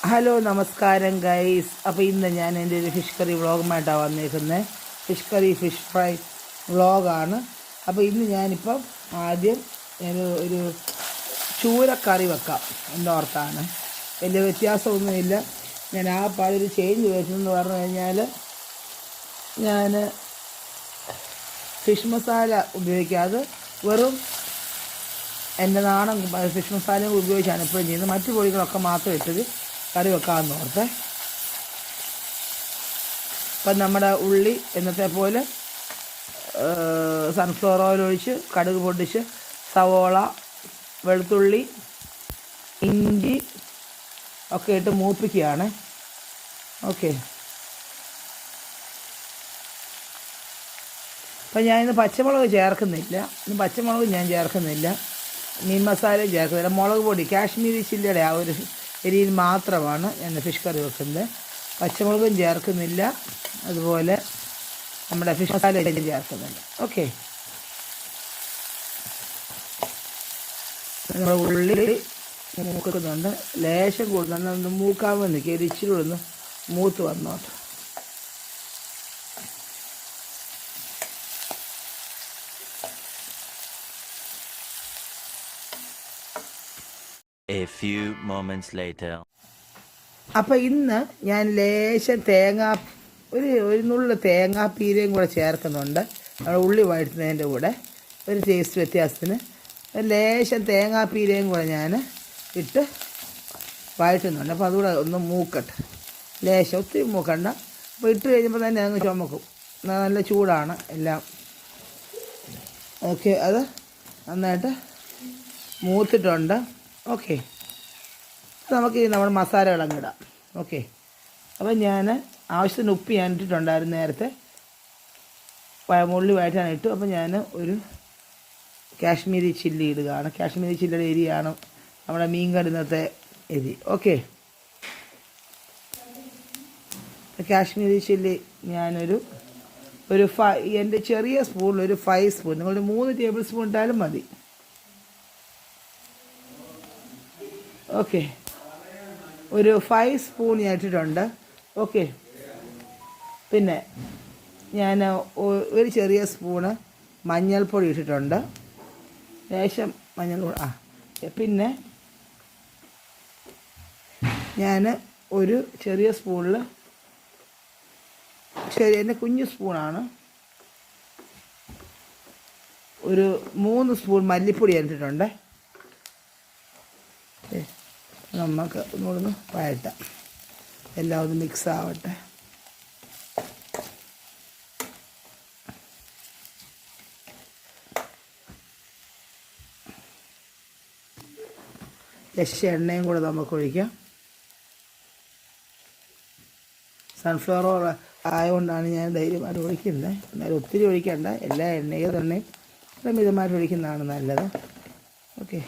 Hello നമസ്കാരം guys. അപ്പോൾ ഇന്ന് ഞാൻ എൻ്റെ ഒരു ഫിഷ് കറി വ്ളോഗുമായിട്ടാണ് വന്നിരിക്കുന്നത്. ഫിഷ് കറി ഫിഷ് ഫ്രൈ വ്ളോഗാണ്. അപ്പോൾ ഇന്ന് ഞാനിപ്പം ആദ്യം ഒരു ചൂരക്കറി വെക്കാം എന്നോർത്താണ്. വലിയ വ്യത്യാസമൊന്നുമില്ല. ഞാൻ ആ പാടൊരു ചേഞ്ച് വരുന്നതെന്ന് പറഞ്ഞു കഴിഞ്ഞാൽ ഞാൻ ഫിഷ് മസാല ഉപയോഗിക്കാതെ വെറും എൻ്റെ നാടൻ ഫിഷ് മസാലയും ഉപയോഗിച്ചാണ് ഇപ്പോഴും ചെയ്യുന്നത്. മറ്റു പൊടികളൊക്കെ മാത്രം ഇട്ടത് കറി വെക്കാമെന്ന് ഓർത്തെ. അപ്പം നമ്മുടെ ഉള്ളി എന്നത്തെ പോലെ സൺഫ്ലവർ ഓയിൽ ഒഴിച്ച് കടുക് പൊട്ടിച്ച് സവോള, വെളുത്തുള്ളി, ഇഞ്ചി ഒക്കെ ഇട്ട് മൂപ്പിക്കുകയാണ്. ഓക്കെ, അപ്പം ഞാനിന്ന് പച്ചമുളക് ചേർക്കുന്നില്ല. ഇന്ന് പച്ചമുളക് ഞാൻ ചേർക്കുന്നില്ല, മീൻ മസാലയും ചേർക്കുന്നില്ല. മുളക് പൊടി കാശ്മീരി ചില്ലിയുടെ ആ ഒരു എരിയിൽ മാത്രമാണ് ഞാൻ ഫിഷ് കറി വെക്കുന്നത്. പച്ചമുളകും ചേർക്കുന്നില്ല, അതുപോലെ നമ്മുടെ ഫിഷ് മസാലയും ചേർക്കുന്നില്ല. ഓക്കെ, നമ്മുടെ ഉള്ളി മൂക്കുന്നുണ്ട്, ലേശം കൂടുന്നുണ്ട്. ഒന്ന് മൂക്കാൻ വന്ന് ഇച്ചിരി ഒന്ന് മൂത്ത് വന്നോട്ടെ. A few moments later. അപ്പം ഇന്ന് ഞാൻ ലേശം ഒരു നുള്ളു തേങ്ങാപ്പീരയും കൂടെ ചേർക്കുന്നുണ്ട്. നമ്മുടെ ഉള്ളി വഴറ്റുന്നതിൻ്റെ കൂടെ ഒരു ടേസ്റ്റ് വ്യത്യാസത്തിന് ലേശം തേങ്ങാപ്പീരയും കൂടെ ഞാൻ ഇട്ട് വഴറ്റുന്നുണ്ട്. അപ്പോൾ അതുകൂടെ ഒന്ന് മൂക്കട്ടെ, ലേശം, ഒത്തിരി മൂക്കണ്ട. അപ്പോൾ ഇട്ട് കഴിയുമ്പോൾ തന്നെ അങ്ങ് ചുമക്കും. നല്ല ചൂടാണ് എല്ലാം. ഓക്കെ, അത് നന്നായിട്ട് മൂത്തിട്ടുണ്ട്. ഓക്കെ, നമുക്ക് നമ്മുടെ മസാലകളങ്ങ് ഇടാം. ഓക്കെ, അപ്പം ഞാൻ ആവശ്യത്തിന് ഉപ്പ് ഞാൻ ഇട്ടിട്ടുണ്ടായിരുന്നു നേരത്തെ, ഉള്ളി വഴറ്റാൻ ഇട്ടു. അപ്പം ഞാൻ ഒരു കാശ്മീരി ചില്ലി ഇടുകയാണ്. കാശ്മീരി ചില്ലിയുടെ എരിയാണ് നമ്മുടെ മീൻ കടുന്നത്തെ എരി. ഓക്കെ, കാശ്മീരി ചില്ലി ഞാനൊരു എൻ്റെ ചെറിയ സ്പൂണിൽ ഒരു 5 സ്പൂൺ, നിങ്ങളൊരു 3 ടേബിൾ സ്പൂൺ ഇട്ടാലും മതി. ഓക്കെ, ഒരു 5 സ്പൂൺ ഞാൻ ഇട്ടിട്ടുണ്ട്. ഓക്കെ, പിന്നെ ഞാൻ ഒരു ചെറിയ സ്പൂണ് മഞ്ഞൾപ്പൊടി ഇട്ടിട്ടുണ്ട്, ലേശം മഞ്ഞൾപ്പൊടി. പിന്നെ ഞാൻ ഒരു ചെറിയ സ്പൂണിൽ, എൻ്റെ കുഞ്ഞു സ്പൂണാണ്, ഒരു 3 സ്പൂൺ മല്ലിപ്പൊടി ഇട്ടിട്ടുണ്ട്. നമുക്ക് ഒന്നുകൂടെ വഴറ്റാം, എല്ലാം ഒന്ന് മിക്സ് ആവട്ടെ. എണ്ണയും കൂടെ നമുക്ക് ഒഴിക്കാം. സൺഫ്ലവർ ഓയിൽ ആയതുകൊണ്ടാണ് ഞാൻ ധൈര്യമായിട്ട് ഒഴിക്കുന്നത്. എന്നാലും ഒത്തിരി ഒഴിക്കണ്ട, എല്ലാ എണ്ണയും തന്നെ മിതമായിട്ട് ഒഴിക്കുന്നതാണ് നല്ലത്. ഓക്കെ,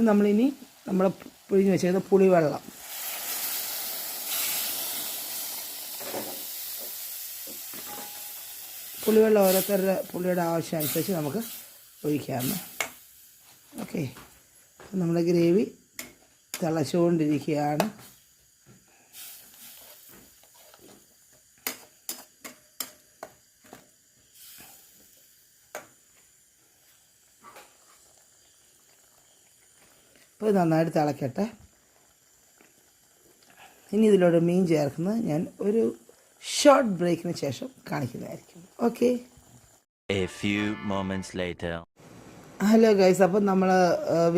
നമ്മളിനി നമ്മൾ പിഴിഞ്ഞ് വെച്ചത് പുളിവെള്ളം, ഓരോരുത്തരുടെ പുളിയുടെ ആവശ്യം അനുസരിച്ച് നമുക്ക് ഒഴിക്കാമെന്ന്. ഓക്കെ, നമ്മുടെ ഗ്രേവി തിളച്ചുകൊണ്ടിരിക്കുകയാണ്. അപ്പോൾ നന്നായിട്ട് തിളക്കട്ടെ. ഇനി ഇതിലൂടെ മീൻ ചേർക്കുന്നത് ഞാൻ ഒരു ഷോർട്ട് ബ്രേക്കിന് ശേഷം കാണിക്കുന്നതായിരിക്കും. Okay, A few moments later. Hello guys, അപ്പം നമ്മൾ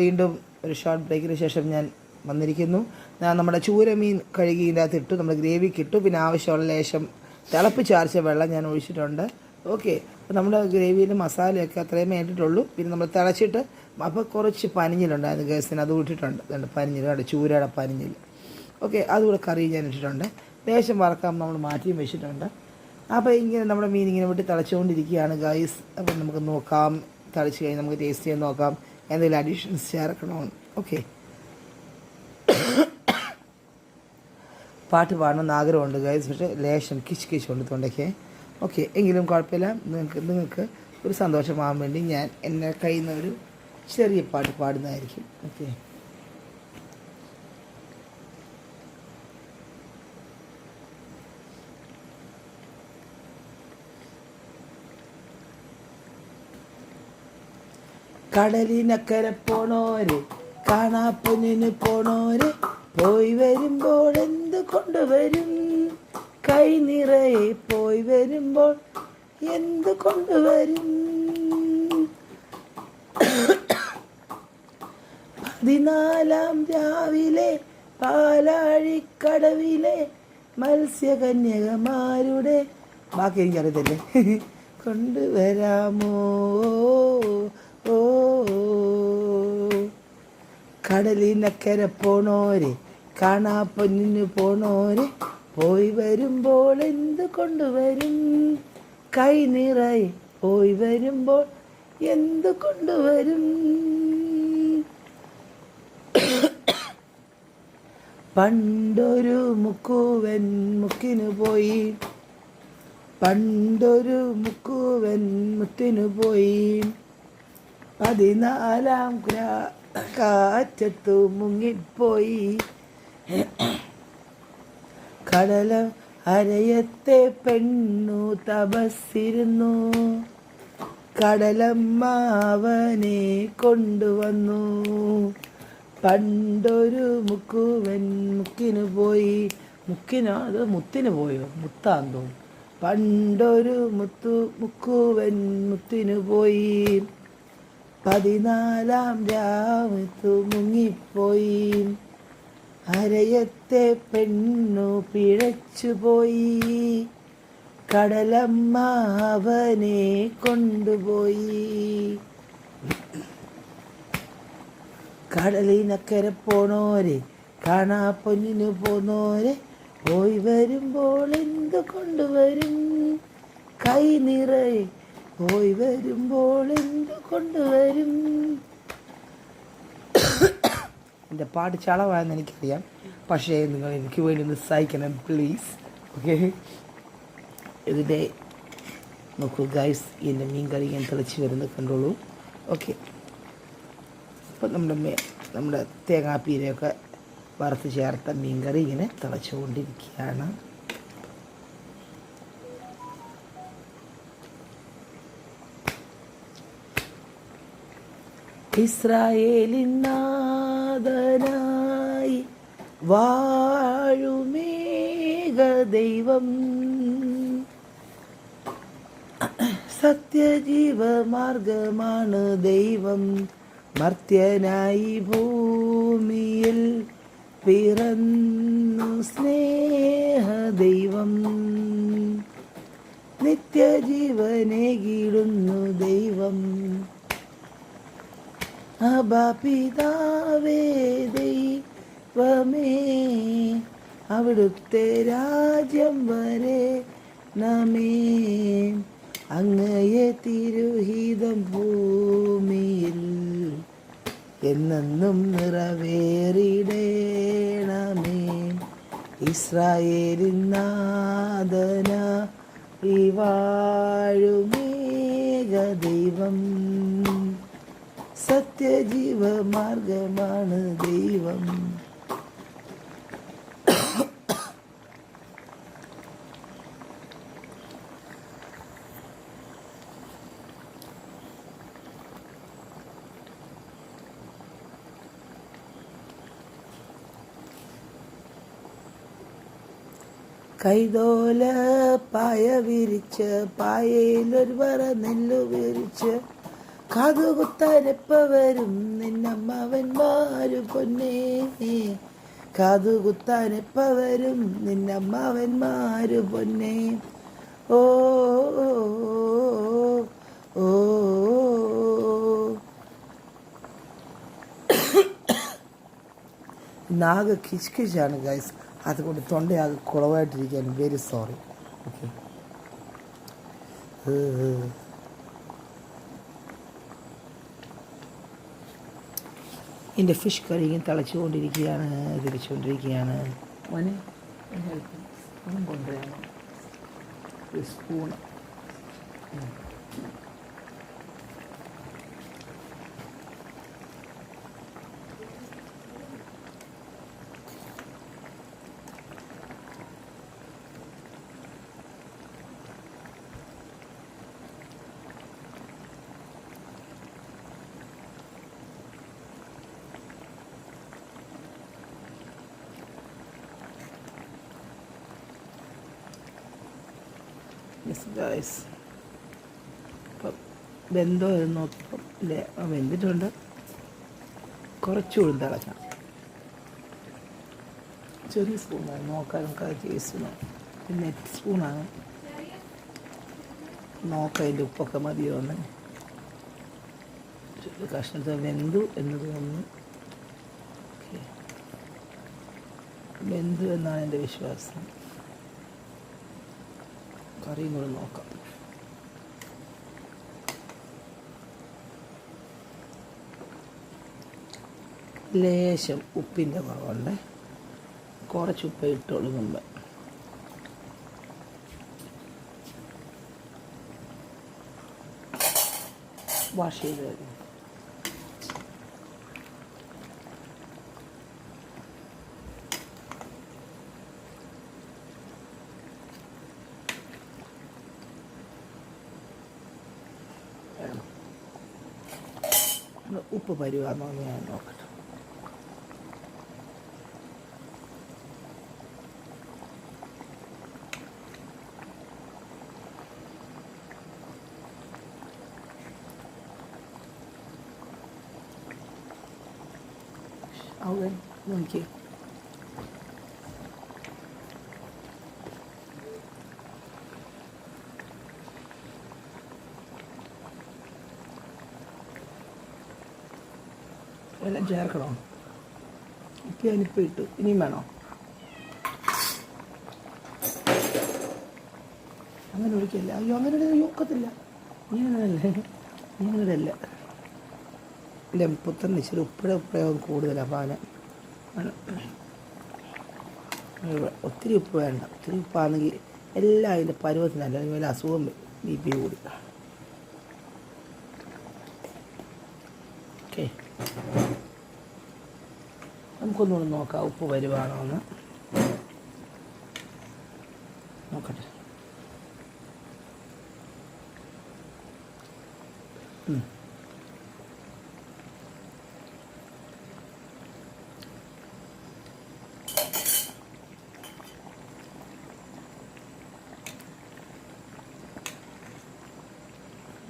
വീണ്ടും ഒരു ഷോർട്ട് ബ്രേക്കിന് ശേഷം ഞാൻ വന്നിരിക്കുന്നു. ഞാൻ നമ്മുടെ ചൂരമീൻ കഴുകി ഇതിൻ്റെ അകത്ത് ഇട്ടു, നമ്മുടെ ഗ്രേവിക്ക് ഇട്ടു. പിന്നെ ആവശ്യമുള്ള ലേശം തിളപ്പിച്ചാർച്ച വെള്ളം ഞാൻ ഒഴിച്ചിട്ടുണ്ട്. ഓക്കെ, അപ്പോൾ നമ്മുടെ ഗ്രേവിയിൽ മസാലയൊക്കെ അത്രയും ഇട്ടിട്ടുള്ളൂ. പിന്നെ നമ്മൾ തിളച്ചിട്ട് അപ്പോൾ കുറച്ച് പനിഞ്ഞിലുണ്ടായിരുന്നു ഗൈസിന്, അത് ഇട്ടിട്ടുണ്ട്. പനിഞ്ഞിൽ, ചൂരയുടെ പനിഞ്ഞിൽ. ഓക്കെ, അതുകൂടെ കറി ഞാൻ ഇട്ടിട്ടുണ്ട്. ലേശം വറക്കാൻ നമ്മൾ മാറ്റിയും വെച്ചിട്ടുണ്ട്. അപ്പോൾ ഇങ്ങനെ നമ്മുടെ മീൻ ഇങ്ങനെ വിട്ട് തിളച്ചുകൊണ്ടിരിക്കുകയാണ് ഗൈസ്. അപ്പം നമുക്ക് നോക്കാം, തിളച്ച് കഴിഞ്ഞ് നമുക്ക് ടേസ്റ്റ് ചെയ്ത് നോക്കാം എന്തെങ്കിലും അഡീഷൻസ് ചേർക്കണമെന്ന്. ഓക്കെ, പാട്ട് പാടണമെന്ന് ആഗ്രഹമുണ്ട് ഗൈസ്, പക്ഷേ ലേശം കിച്ച് കൊണ്ട് തൊണ്ടയ്ക്ക്. ഓക്കെ, എങ്കിലും കുഴപ്പമില്ല. നിങ്ങൾക്ക് ഒരു സന്തോഷമാകാൻ വേണ്ടി ഞാൻ എൻ്റെ കയ്യിൽ നിന്ന് ഒരു ചെറിയ പാട്ട് പാടുന്നതായിരിക്കും. ഓക്കെ, കടലിനക്കരെ പോണോര് കാണാപ്പൊന്നിന് പോണോര് പോയി വരുമ്പോൾ എന്ത് കൊണ്ടുവരും? കൈ നിറയെ പോയി വരുമ്പോൾ എന്ത് കൊണ്ടുവരും? 14 രാവിലെ പാലാഴിക്കടവിലെ മത്സ്യകന്യകമാരുടെ ബാക്കി എനിക്കറിയത്തില്ലേ. കൊണ്ടുവരാമോ? ഓ കടലിനക്കരെ പോണോരെ കാണാപ്പൊന്നിന് പോണോരെ പോയി വരുമ്പോൾ എന്ത് കൊണ്ടുവരും? കൈ നിറയെ പോയി വരുമ്പോൾ എന്ത് കൊണ്ടുവരും? പണ്ടൊരു മുക്കുവൻ മുക്കിനു പോയി, പണ്ടൊരു മുക്കുവൻ മുത്തിനു പോയി, 14 കാറ്റത്തു മുങ്ങിപ്പോയി. കടല അരയത്തെ പെണ്ണു തപസ്സിരുന്നു, കടലമ്മ അവനെ കൊണ്ടുവന്നു. പണ്ടൊരു മുക്കുവൻ മുക്കിനു പോയി, മുക്കിനോ അത് മുത്തിന് പോയോ? മുത്താന്ന് തോന്നുന്നു. പണ്ടൊരു മുക്കുവൻ മുത്തിനു പോയി, 14 രാവത്തു മുങ്ങിപ്പോയി. അരയത്തെ പെണ്ണു പിഴച്ചുപോയി, കടലമ്മ അവനെ കൊണ്ടുപോയി. കടലിനക്കരെ പോണോരെ കാണാപ്പൊന്നിന് പോന്നോരെ പോയി വരുമ്പോൾ എന്ത് കൊണ്ടുവരും? കൈ നിറയെ പോയി വരുമ്പോൾ എന്ത് കൊണ്ടുവരും? എൻ്റെ പാട്ട് ചളവായെന്ന് എനിക്കറിയാം, പക്ഷേ നിങ്ങൾ എനിക്ക് വേണ്ടി ഒന്ന് സഹായിക്കണം പ്ലീസ്. ഓക്കെ, ഇതിൻ്റെ നോക്കൂ ഗൈസ്, എൻ്റെ മീൻ കറി ഞാൻ തിളച്ച് വരുന്നത് കണ്ടോളൂ. ഓക്കെ, അപ്പം നമ്മുടെ തേങ്ങാപ്പീരയൊക്കെ വറുത്ത് ചേർത്ത മീൻ കറി ഇങ്ങനെ തിളച്ചുകൊണ്ടിരിക്കുകയാണ്. ഇസ്രായേലിൻ നാഥനായി വാഴുമേക ദൈവം, സത്യജീവമാർഗമാണ് ദൈവം, മർത്യനായി ഭൂമിയിൽ പിറന്നു സ്നേഹദൈവം, നിത്യജീവനേകിടുന്നു ദൈവം. അബാപിതാവേ ദൈവമേ, അവിടുത്തെ രാജ്യം വരെ നമേ, അങ്ങയെ തിരുഹിതം ഭൂമിയിൽ എന്നെന്നും നിറവേറിടേണമേ. ഇസ്രായേലിൻ നാഥന വാഴുമേക ദൈവം, സത്യജീവമാർഗമാണ് ദൈവം. കൈതോല പായ വിരിച്ച് പായയിലൊരു പറ നെല്ലു വിരിച്ച് കാതുകുത്താനെപ്പ വരും നിന്നമ്മാവന്മാരു പൊന്നേ, കാതുകുത്താനെപ്പ വരും നിന്നമ്മാവന്മാരു പൊന്നേ. ഓ ഓ നാഗ് കിച്കിച്ചാണ് ഗൈസ്, അതുകൊണ്ട് തൊണ്ടയാകെ കുളവായിട്ടിരിക്കുകയാണ്. Very sorry. ഓക്കെ, എൻ്റെ ഫിഷ് കറി ഇങ്ങനെ തിളച്ചുകൊണ്ടിരിക്കുകയാണ്, തിരിച്ചുകൊണ്ടിരിക്കുകയാണ്. മോനെ സ്പൂൺ കൊണ്ടുവരാമോ? ഒരു സ്പൂൺ. യെസ് ഗൈസ്, അപ്പം വെന്തോ എന്ന് നോക്കിയപ്പം ഇല്ലേ വെന്തിട്ടുണ്ട്. കുറച്ചുകൂടി തിളക്കാം. ചെറിയ സ്പൂണാണ് നോക്കാൻ, നമുക്കത് ടേസ്റ്റ് പിന്നെ സ്പൂണാണ് നോക്കാം അതിൻ്റെ ഉപ്പൊക്കെ മതിയോ എന്ന്. കഷ്ണത്തെ വെന്തു എന്ന് തോന്നുന്നു. ഓക്കെ, വെന്തു എന്നാണ് എൻ്റെ വിശ്വാസം. കറിയും കൂടെ നോക്കാം. ലേശം ഉപ്പിൻ്റെ കുറവുണ്ട്, കുറച്ച് ഉപ്പ് ഇട്ടോളൂ മുമ്പ്. വാഷ് ചെയ്ത് തരും. ഉപ്പ് പരുവാന്നോ ഞാൻ നോക്കട്ടെ. അവിടെ നോക്കി എല്ലാം ചേർക്കണോ? ഉപ്പ് ഞാനിപ്പോൾ ഇട്ടു, ഇനിയും വേണോ? അങ്ങനെ ഒഴിക്കല്ല. അയ്യോ അങ്ങനെ ഒക്കത്തില്ല. ഇങ്ങനെയല്ലേ, ഇങ്ങനെയല്ല. ഇല്ല, പുത്തൻ ഇച്ചിരി ഉപ്പിടെ ഉപയോഗം കൂടുതലാണ്. അപ്പോൾ ഒത്തിരി ഉപ്പ് വേണ്ട. ഒത്തിരി ഉപ്പാണെങ്കിൽ എല്ലാം അതിൻ്റെ പരുവത്തിനല്ല, അതുപോലെ അസുഖം BP കൂടി. ഓക്കെ, നമുക്കൊന്നുകൂടി നോക്കാം ഉപ്പ് വരുവാണോ എന്ന്. നോക്കട്ടെ.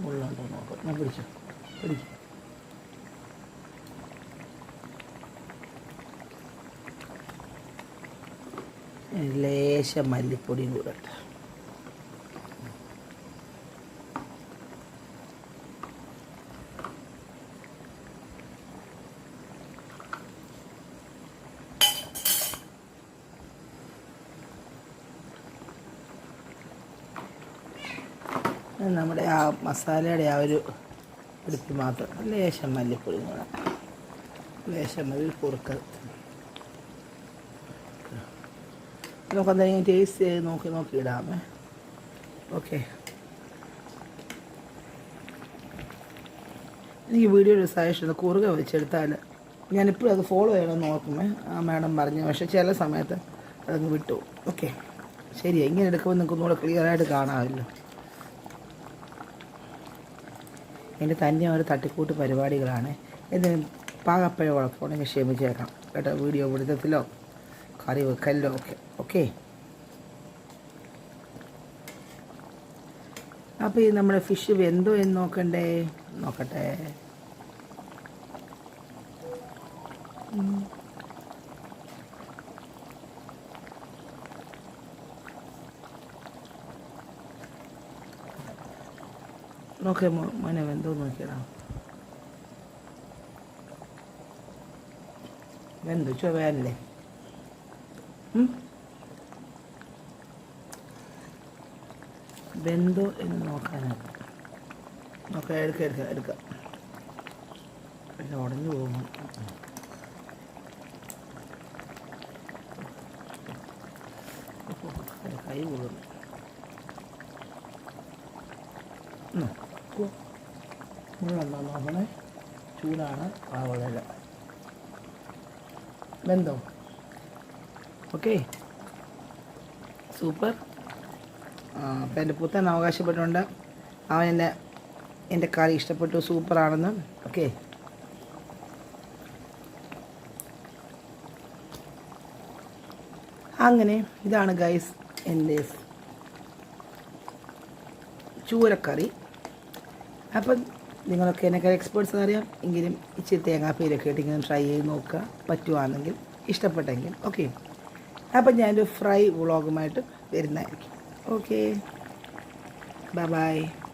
ഉള്ളുണ്ടോ നോക്കാം. ഞാൻ പിടിച്ചു പിടിക്കും. ലേശം മല്ലിപ്പൊടിയും കൂടെ ഇട്ട്. നമ്മുടെ ആ മസാലയുടെ ആ ഒരു പിടിപ്പ് മാത്രം. ലേശം മല്ലിപ്പൊടി കൂടെ, ലേശം മല്ലി കുറുക്ക. നമുക്ക് എന്തെങ്കിലും ടേസ്റ്റ് ചെയ്ത് നോക്കി ഇടാമേ. ഓക്കെ, എനിക്ക് വീഡിയോയുടെ സജഷൻ കുറുക വെച്ചെടുത്താൽ ഞാനിപ്പോഴും അത് ഫോളോ ചെയ്യണമെന്ന് നോക്കുമേ. ആ മാഡം പറഞ്ഞു, പക്ഷേ ചില സമയത്ത് അതങ്ങ് വിട്ടു. ഓക്കെ, ശരിയാണ്. ഇങ്ങനെ എടുക്കുമ്പോൾ നിങ്ങൾക്ക് ഒന്നുകൂടെ ക്ലിയറായിട്ട് കാണാമല്ലോ. എൻ്റെ തന്നെ ഒരു തട്ടിക്കൂട്ട് പരിപാടികളാണ്. എന്തെങ്കിലും പാകപ്പഴ കുഴപ്പമുണ്ടെങ്കിൽ ക്ഷമിച്ചേക്കാം കേട്ടോ. വീഡിയോ പിടുത്തത്തിലോ കറി വെക്കലിലോ ഒക്കെ. ഓക്കെ, അപ്പോൾ ഈ നമ്മുടെ ഫിഷ് വെന്തോ എന്ന് നോക്കട്ടെ. നോക്കേ മോനെ, വെന്തോ നോക്കിയടാ. വെന്തു ചൊവ്വയല്ലേ? വെന്തോ എന്ന് നോക്കാനാണ്. നോക്കാം, എടുക്കാം. പിന്നെ ഉടഞ്ഞു പോകും. കൈ കൂടുന്നു. മുള്ളെന്താ നോക്കണേ. ചൂടാണ്. വളരെ വെന്തോ? Okay, super. അപ്പം എൻ്റെ പുത്തൻ അവകാശപ്പെട്ടുകൊണ്ട് അവൻ എൻ്റെ കറി ഇഷ്ടപ്പെട്ടു, സൂപ്പറാണെന്ന്. ഓക്കെ, അങ്ങനെ ഇതാണ് ഗൈസ് എൻ്റെ ചൂരക്കറി. അപ്പം നിങ്ങളൊക്കെ എന്നെക്കാൾ എക്സ്പേർട്സ് അറിയാം, എങ്കിലും ഇച്ചിരി തേങ്ങാപ്പീരൊക്കെ ഇട്ട് ഇങ്ങനെ ട്രൈ ചെയ്ത് നോക്കുക, പറ്റുവാണെങ്കിൽ, ഇഷ്ടപ്പെട്ടെങ്കിൽ. ഓക്കെ, അപ്പം ഞാനൊരു ഫ്രൈ വ്ളോഗുമായിട്ട് വരുന്നതായിരിക്കും. Okay, bye bye.